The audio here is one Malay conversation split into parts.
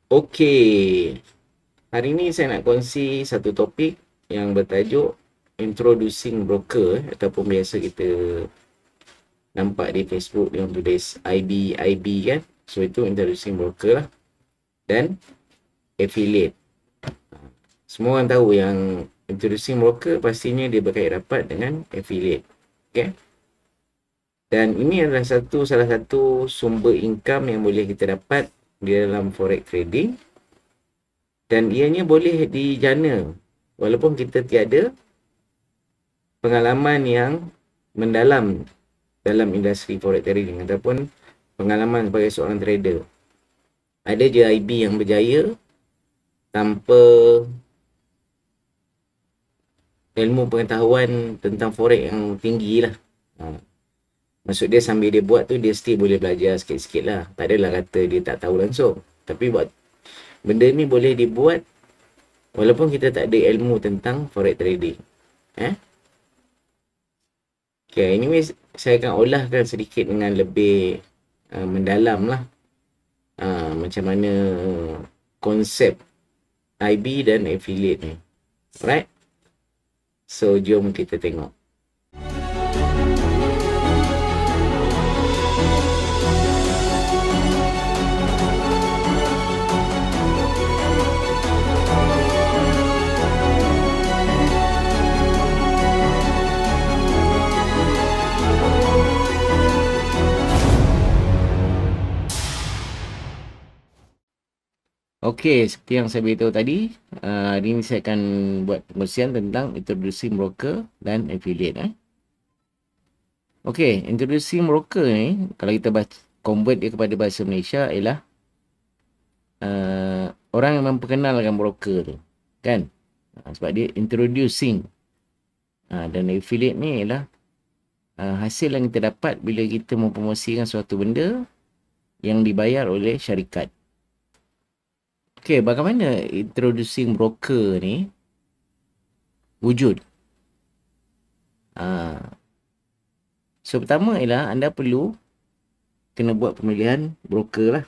Okey, hari ni saya nak kongsi satu topik yang bertajuk Introducing Broker ataupun biasa kita nampak di Facebook yang tulis IB kan. So itu Introducing Broker lah. Dan Affiliate. Semua orang tahu yang Introducing Broker pastinya dia berkait rapat dengan Affiliate. Okay. Dan ini adalah salah satu sumber income yang boleh kita dapat di dalam forex trading. Dan ianya boleh dijana walaupun kita tiada pengalaman yang mendalam dalam industri forex trading ataupun pengalaman sebagai seorang trader. Ada je IB yang berjaya tanpa ilmu pengetahuan tentang forex yang tinggi lah. Maksud dia sambil dia buat tu dia still boleh belajar sikit-sikit lah. Tak adalah kata dia tak tahu langsung. Tapi buat benda ni boleh dibuat walaupun kita tak ada ilmu tentang forex trading. Okay, anyway, saya akan olahkan sedikit dengan lebih mendalam lah. Macam mana konsep IB dan affiliate ni. Alright? So, jom kita tengok. Okey, seperti yang saya beritahu tadi, hari ini saya akan buat pengkongsian tentang Introducing Broker dan Affiliate. Okey, Introducing Broker ni, kalau kita convert dia kepada bahasa Malaysia ialah orang yang memperkenalkan broker tu. Kan? Sebab dia introducing. Dan affiliate ni ialah hasil yang kita dapat bila kita mempromosikan suatu benda yang dibayar oleh syarikat. Okey, bagaimana introducing broker ni wujud? So, pertama ialah anda perlu kena buat pemilihan broker lah.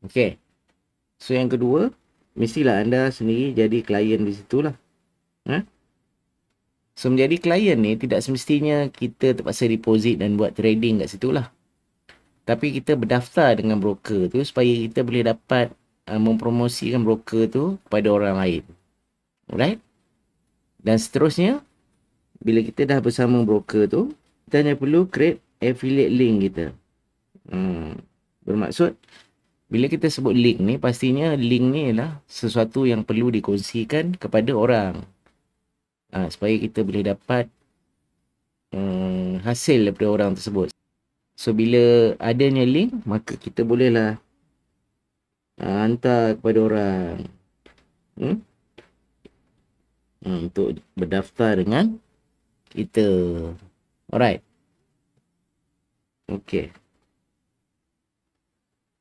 Okey. So, yang kedua, mestilah anda sendiri jadi klien di situ lah. So, menjadi klien ni tidak semestinya kita terpaksa deposit dan buat trading kat situ lah. Tapi kita berdaftar dengan broker tu supaya kita boleh dapat mempromosikan broker tu kepada orang lain. Alright? Dan seterusnya, bila kita dah bersama broker tu, kita hanya perlu create affiliate link kita. Bermaksud, bila kita sebut link ni, pastinya link ni ialah sesuatu yang perlu dikongsikan kepada orang. Supaya kita boleh dapat hasil daripada orang tersebut. So, bila adanya link, maka kita bolehlah hantar kepada orang untuk berdaftar dengan kita. Alright. Okay.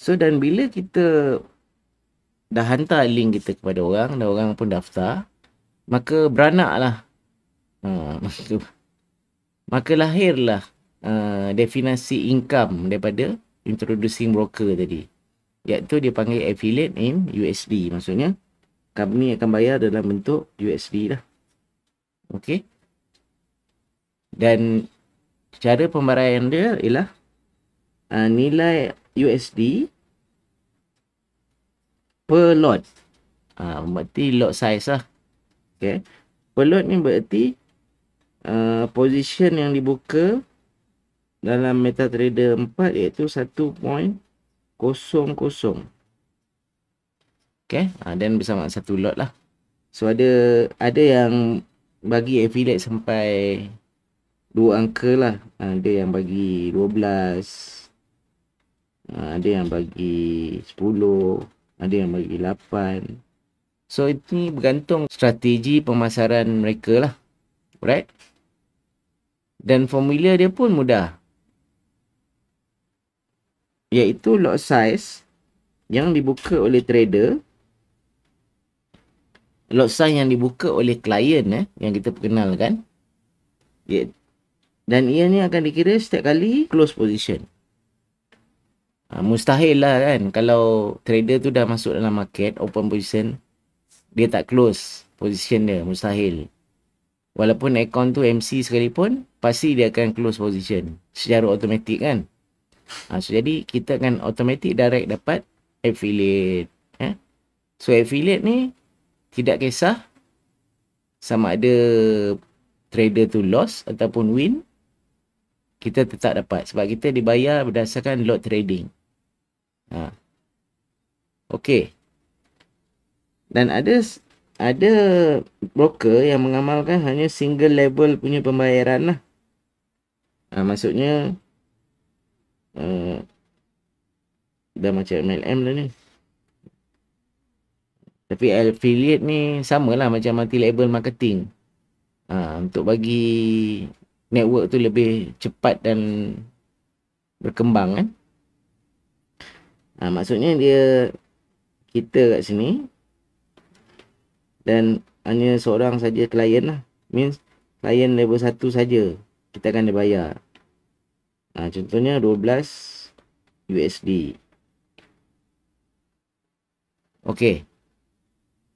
So, dan bila kita dah hantar link kita kepada orang, dan orang pun daftar, maka beranaklah. Maka lahirlah definisi income daripada introducing broker tadi. Iaitu dia panggil affiliate in USD. Maksudnya, company akan bayar dalam bentuk USD lah. Okay. Dan cara pembayaran dia ialah nilai USD per lot. Berarti lot size lah. Okay. Per lot ni berarti position yang dibuka dalam MetaTrader 4 iaitu 1.00. Okay. Dan bersama satu lot lah. So ada yang bagi affiliate sampai 2 angka lah. Ada yang bagi 12. Ada yang bagi 10. Ada yang bagi 8. So ini bergantung strategi pemasaran mereka lah. Right? Dan formula dia pun mudah. Iaitu lot size yang dibuka oleh trader. Lot size yang dibuka oleh klien yang kita perkenalkan. Dan ia ni akan dikira setiap kali close position. Mustahil lah kan, kalau trader tu dah masuk dalam market, open position, dia tak close position dia, mustahil. Walaupun account tu MC sekalipun, pasti dia akan close position secara automatik kan. So jadi kita akan automatic direct dapat affiliate. So affiliate ni tidak kisah sama ada trader tu loss ataupun win, kita tetap dapat sebab kita dibayar berdasarkan lot trading. Okey. Dan ada broker yang mengamalkan hanya single level punya pembayaran lah. Maksudnya dah macam MLM dah ni. Tapi affiliate ni samalah macam multi-level marketing. Untuk bagi network tu lebih cepat dan berkembang kan. Maksudnya kita kat sini dan hanya seorang saja klien lah. Means klien level 1 saja kita akan dibayar. Contohnya 12 USD. Okey.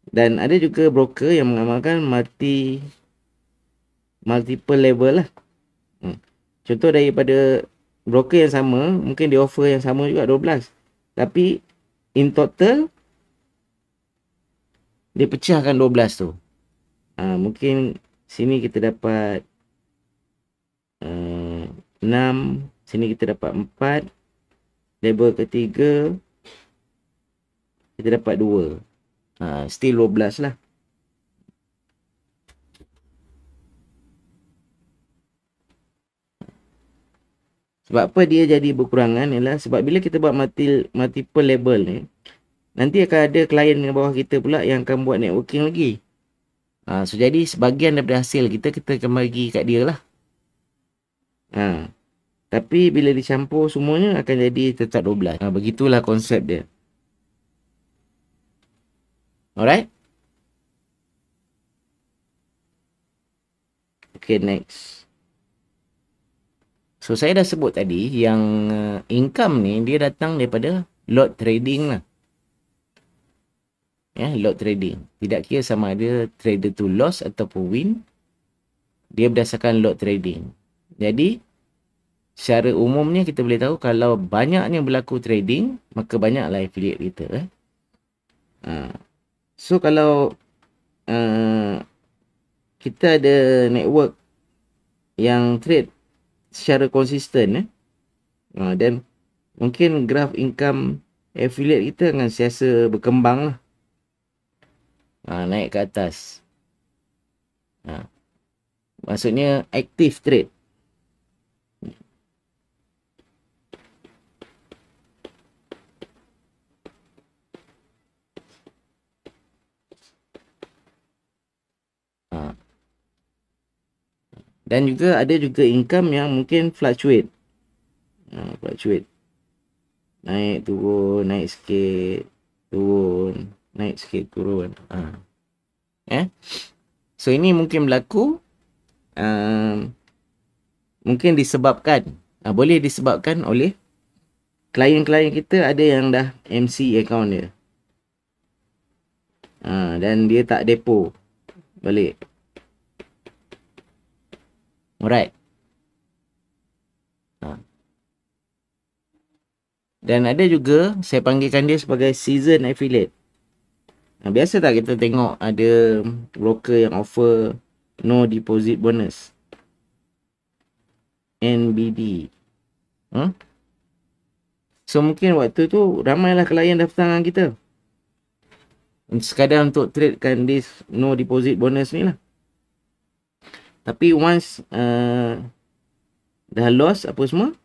Dan ada juga broker yang mengamalkan multiple level lah. Contoh daripada broker yang sama, mungkin dia offer yang sama juga 12. Tapi in total dia pecahkan 12 tu. Mungkin sini kita dapat 6, sini kita dapat 4, level ketiga kita dapat 2. Still 12 lah. Sebab apa dia jadi berkurangan ialah sebab bila kita buat multiple level ni, nanti akan ada klien di bawah kita pula yang akan buat networking lagi. So jadi sebahagian daripada hasil kita akan bagi kat dia lah. Tapi bila dicampur semuanya akan jadi tetap 12. Begitulah konsep dia. Alright. Okay, next. So saya dah sebut tadi yang income ni dia datang daripada lot trading lah. Lot trading. Tidak kira sama ada trader tu loss ataupun win. Dia berdasarkan lot trading. Jadi, secara umumnya kita boleh tahu kalau banyaknya berlaku trading, maka banyaklah affiliate kita. So, kalau kita ada network yang trade secara konsisten, dan mungkin graf income affiliate kita akan sentiasa berkembang lah. Naik ke atas. Maksudnya active trade. Dan juga ada juga income yang mungkin fluctuate. Fluctuate. Naik, turun, naik sikit, turun, naik sikit, turun. So ini mungkin berlaku mungkin disebabkan, boleh disebabkan oleh klien-klien kita ada yang dah MC account dia. Dan dia tak depo balik. Alright. Dan ada juga, saya panggilkan dia sebagai season affiliate. Biasa tak kita tengok ada broker yang offer no deposit bonus. NBD. So mungkin waktu tu ramailah klien daftar dengan kita. Sekadar untuk tradekan this no deposit bonus ni lah. Tapi once dah loss apa semua,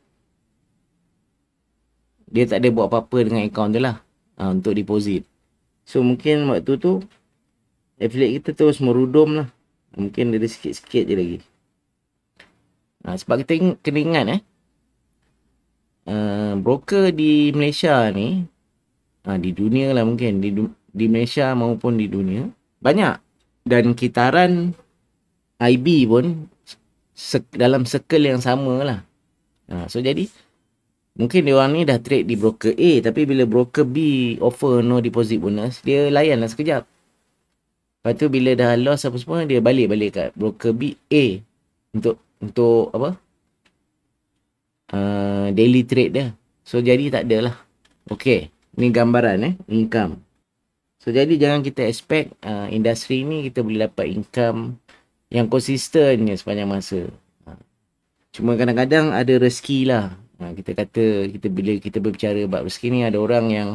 dia tak ada buat apa-apa dengan account tu lah untuk deposit. So mungkin waktu tu affiliate kita terus merudum lah. Mungkin ada sikit-sikit je lagi. Sebab kita kena ingat broker di Malaysia ni, di dunia lah mungkin, di Malaysia maupun di dunia, banyak. Dan kitaran IB pun dalam circle yang sama lah. So jadi Mungkin dia orang ni dah trade di broker A, tapi bila broker B offer no deposit bonus, dia layan lah sekejap. Lepas tu bila dah loss apa semua, dia balik kat broker B A untuk apa? Daily trade dia. So jadi tak ada lah. Okay, ni gambaran income. So jadi jangan kita expect industri ni kita boleh dapat income yang konsisten sepanjang masa. Cuma kadang-kadang ada rezeki lah. Kita kata bila kita berbicara bab rezeki ni, ada orang yang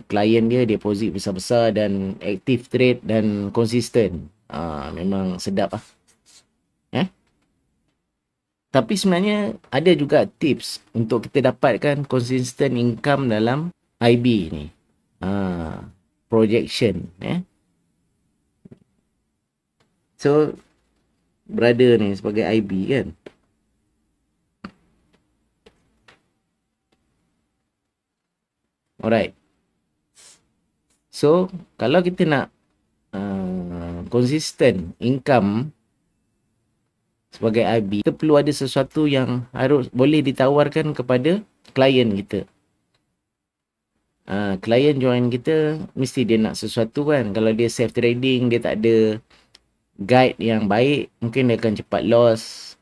klien dia deposit besar-besar dan active trade dan konsisten. Memang sedap lah. Tapi sebenarnya ada juga tips untuk kita dapatkan consistent income dalam IB ni. Projection. So, brother ni sebagai IB kan. Alright. So, kalau kita nak consistent income sebagai IB, kita perlu ada sesuatu yang harus boleh ditawarkan kepada klien kita. Klien join kita, mesti dia nak sesuatu kan. Kalau dia safe trading, dia tak ada guide yang baik, mungkin dia akan cepat loss.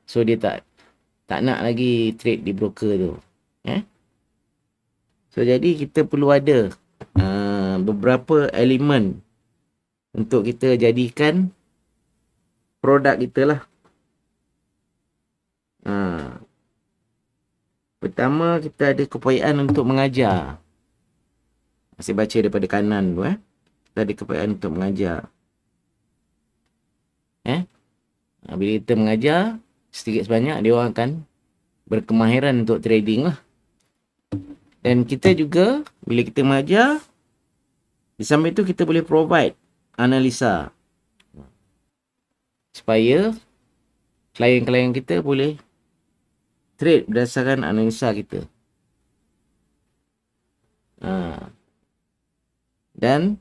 So dia tak nak lagi trade di broker tu. So jadi kita perlu ada beberapa elemen untuk kita jadikan produk kita lah. Pertama, kita ada keupayaan untuk mengajar. Saya baca daripada kanan tu. Kita ada keupayaan untuk mengajar. Bila kita mengajar, sedikit sebanyak dia orang akan berkemahiran untuk trading lah. Dan kita juga, bila kita mengajar, di samping itu kita boleh provide analisa. Supaya klien-klien kita boleh trade berdasarkan analisa kita. Dan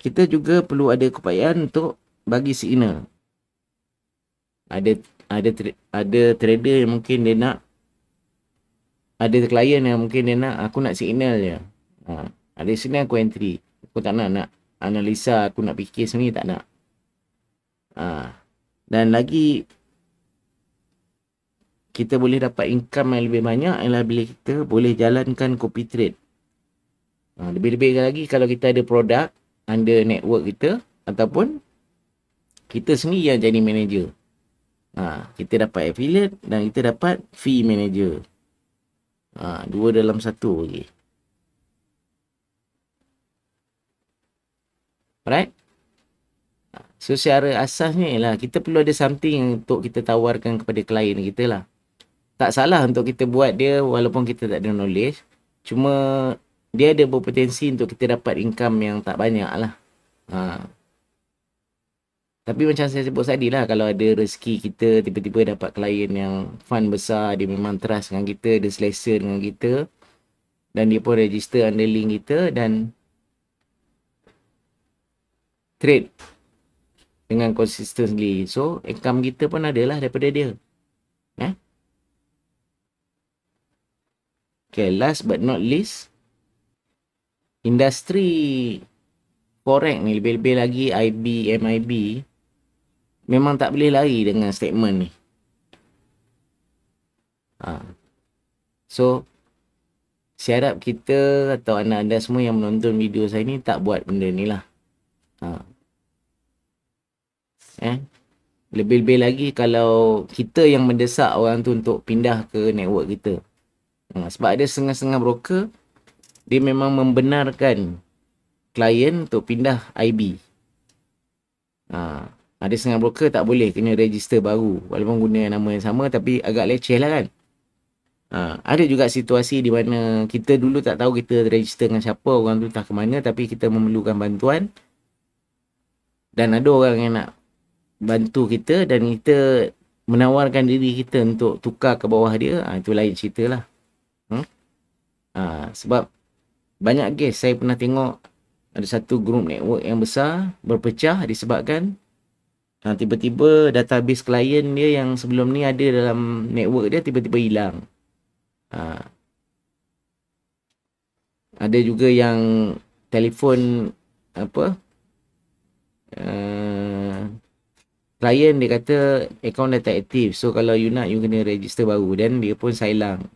kita juga perlu ada keupayaan untuk bagi signal. Ada trader yang mungkin dia nak, ada klien yang mungkin dia nak, aku nak signal je. Ada signal aku entry. Aku tak nak analisa, aku nak fikir sendiri, tak nak. Dan lagi, kita boleh dapat income yang lebih banyak ialah bila kita boleh jalankan copy trade. Lebih-lebih lagi kalau kita ada produk under network kita, ataupun kita sendiri yang jadi manager. Kita dapat affiliate dan kita dapat fee manager. Dua dalam satu lagi. Alright? So, secara asasnya ialah kita perlu ada something untuk kita tawarkan kepada klien kita lah. Tak salah untuk kita buat dia walaupun kita tak ada knowledge. Cuma dia ada berpotensi untuk kita dapat income yang tak banyak lah. Tapi macam saya sebut tadi lah, kalau ada rezeki kita tiba-tiba dapat klien yang fund besar, dia memang trust dengan kita, dia selesa dengan kita, dan dia pun register under link kita dan trade dengan consistently. So, income kita pun adalah daripada dia. Okay, last but not least, industri forex ni, lebih-lebih lagi IB, MIB, memang tak boleh lari dengan statement ni. So, saya harap kita atau anda-anda semua yang menonton video saya ni tak buat benda ni lah. Lebih-lebih lagi kalau kita yang mendesak orang tu untuk pindah ke network kita. Sebab ada setengah-setengah broker, dia memang membenarkan klien untuk pindah IB. Ada setengah broker tak boleh, kena register baru. Walaupun guna nama yang sama, tapi agak leceh lah kan. Ada juga situasi di mana kita dulu tak tahu kita register dengan siapa, orang tu tak ke mana, tapi kita memerlukan bantuan. Dan ada orang yang nak bantu kita dan kita menawarkan diri kita untuk tukar ke bawah dia. Itu lain cerita lah. Sebab banyak kes saya pernah tengok ada satu grup network yang besar berpecah disebabkan Tiba-tiba database klien dia yang sebelum ni ada dalam network dia tiba-tiba hilang. Ada juga yang telefon apa klien dia kata akaun dah tak aktif, so kalau you nak you kena register baru, dan dia pun silang.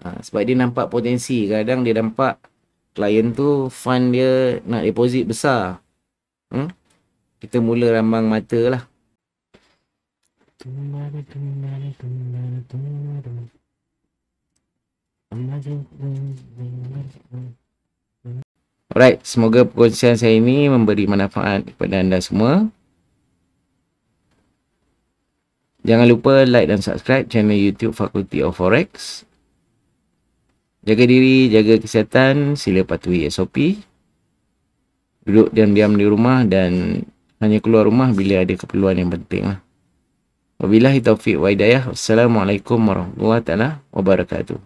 Sebab dia nampak potensi. Kadang dia nampak klien tu fund dia nak deposit besar, kita mula rambang mata lah. Alright, semoga perkongsian saya ini memberi manfaat kepada anda semua. Jangan lupa like dan subscribe channel YouTube Faculty of Forex. Jaga diri, jaga kesihatan, sila patuhi SOP. Duduk diam-diam di rumah dan hanya keluar rumah bila ada keperluan yang penting lah. Wabillahi taufiq wa hidayah. Wassalamualaikum warahmatullahi wabarakatuh.